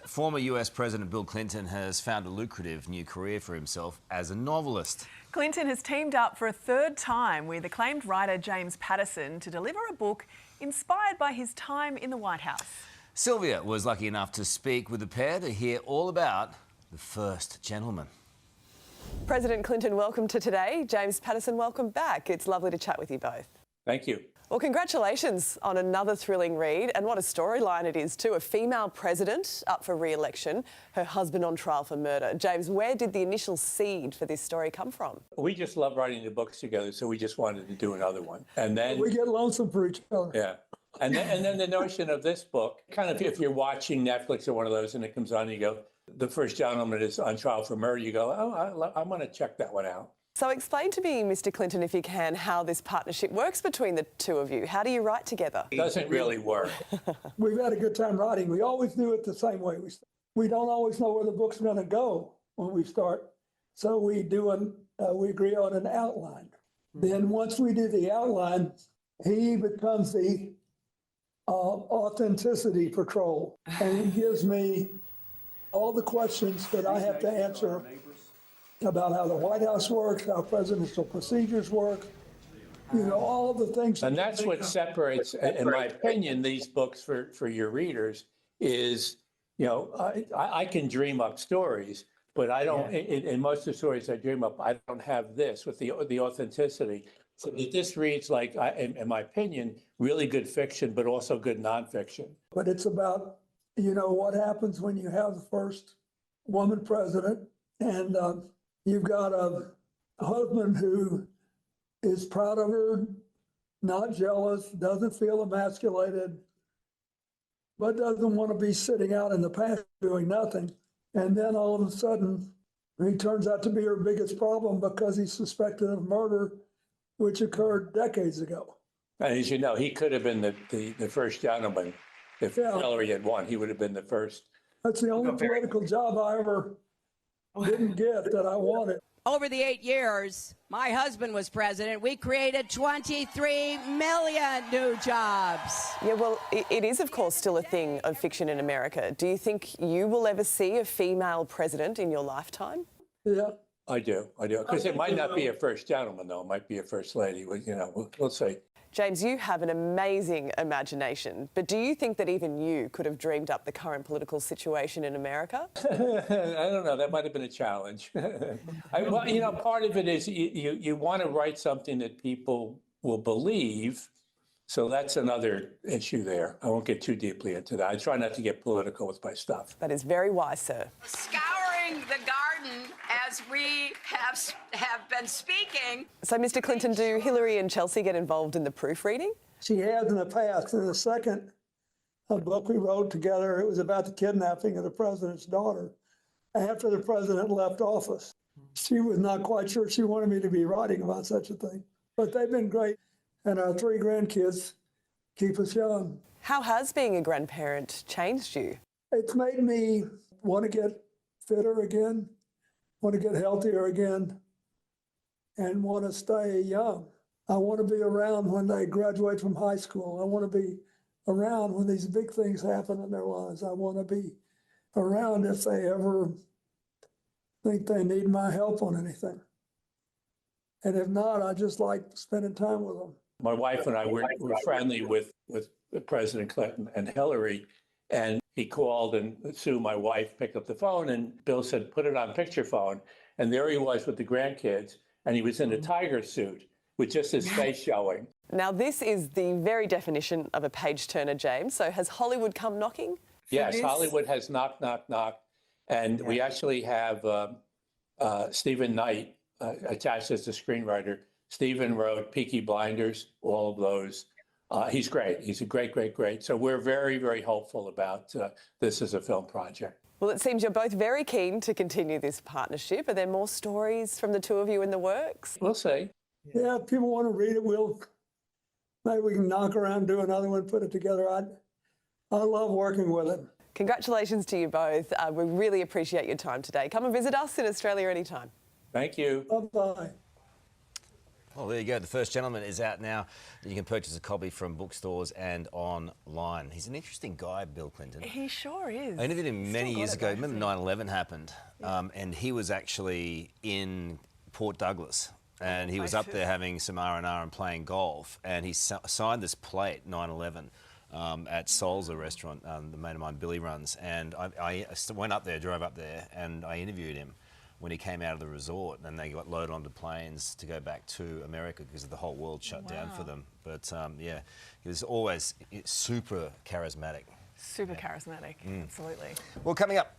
Former US President Bill Clinton has found a lucrative new career for himself as a novelist. Clinton has teamed up for a third time with acclaimed writer James Patterson to deliver a book inspired by his time in the White House. Sylvia was lucky enough to speak with the pair to hear all about The First Gentleman. President Clinton, welcome to Today. James Patterson, welcome back. It's lovely to chat with you both. Thank you. Well, congratulations on another thrilling read, and what a storyline it is too. A female president up for re-election, her husband on trial for murder. James, where did the initial seed for this story come from? We just love writing the books together, so we just wanted to do another one. And then we get lonesome for each other. Yeah. And then the notion of this book, kind of if you're watching Netflix or one of those and it comes on, you go, The First Gentleman is on trial for murder, you go, oh, I'm going to check that one out. So explain to me, Mr. Clinton, if you can, how this partnership works between the two of you. How do you write together? It doesn't really work. We've had a good time writing. We always do it the same way. We don't always know where the book's going to go when we start. So we agree on an outline. Then once we do the outline, he becomes the authenticity patrol. And he gives me all the questions that I have to answer about how the White House works, how presidential procedures work, all the things. And that's what separates, in my opinion, these books for your readers is, I can dream up stories, but I don't, in most of the stories I dream up, I don't have this with the authenticity. So this reads like, in my opinion, really good fiction, but also good nonfiction. But it's about, what happens when you have the first woman president and you've got a husband who is proud of her, not jealous, doesn't feel emasculated, but doesn't want to be sitting out in the pasture doing nothing. And then all of a sudden, he turns out to be her biggest problem because he's suspected of murder, which occurred decades ago. And as you know, he could have been the first gentleman. If Hillary had won, he would have been the first. That's the only political job I ever didn't get that I wanted. Over the 8 years my husband was president, we created 23 million new jobs. Yeah, well, it is, of course, still a thing of fiction in America. Do you think you will ever see a female president in your lifetime? Yeah. I do. Because it might not be a first gentleman, though. It might be a first lady. We'll see. James, you have an amazing imagination, but do you think that even you could have dreamed up the current political situation in America? I don't know. That might have been a challenge. Part of it is you want to write something that people will believe. So that's another issue there. I won't get too deeply into that. I try not to get political with my stuff. That is very wise, sir. Scouring the garden as we have been speaking. So, Mr. Clinton, do Hillary and Chelsea get involved in the proofreading? She has in the past. In the second book we wrote together, it was about the kidnapping of the president's daughter after the president left office. She was not quite sure she wanted me to be writing about such a thing. But they've been great, and our 3 grandkids keep us young. How has being a grandparent changed you? It's made me want to get fitter again, want to get healthier again, and want to stay young. I want to be around when they graduate from high school. I want to be around when these big things happen in their lives. I want to be around if they ever think they need my help on anything. And if not, I just like spending time with them. My wife and I were friendly with President Clinton and Hillary, and he called, and Sue, my wife, picked up the phone, and Bill said, put it on picture phone. And there he was with the grandkids, and he was in a tiger suit with just his face showing. Now, this is the very definition of a page-turner, James. So has Hollywood come knocking? Yes, Hollywood has knocked. And we actually have Stephen Knight attached as the screenwriter. Stephen wrote Peaky Blinders, all of those. He's great. He's a great. So we're very, very hopeful about this as a film project. Well, it seems you're both very keen to continue this partnership. Are there more stories from the two of you in the works? We'll see. Yeah, if people want to read it, maybe we can knock around, do another one, put it together. I love working with it. Congratulations to you both. We really appreciate your time today. Come and visit us in Australia anytime. Thank you. Bye-bye. Well, there you go. The First Gentleman is out now. You can purchase a copy from bookstores and online. He's an interesting guy, Bill Clinton. He sure is. I interviewed him many Still got years it ago. though, Remember hasn't 9/11 happened, and he was actually in Port Douglas, and he was up there having some R&R and playing golf, and he signed this plate 9/11 at Solza restaurant. The mate of mine, Billy, runs, and I went up there, drove up there, and I interviewed him when he came out of the resort, and they got loaded onto planes to go back to America because the whole world shut down for them. But yeah, he was always super charismatic. Super charismatic, absolutely. Well, coming up,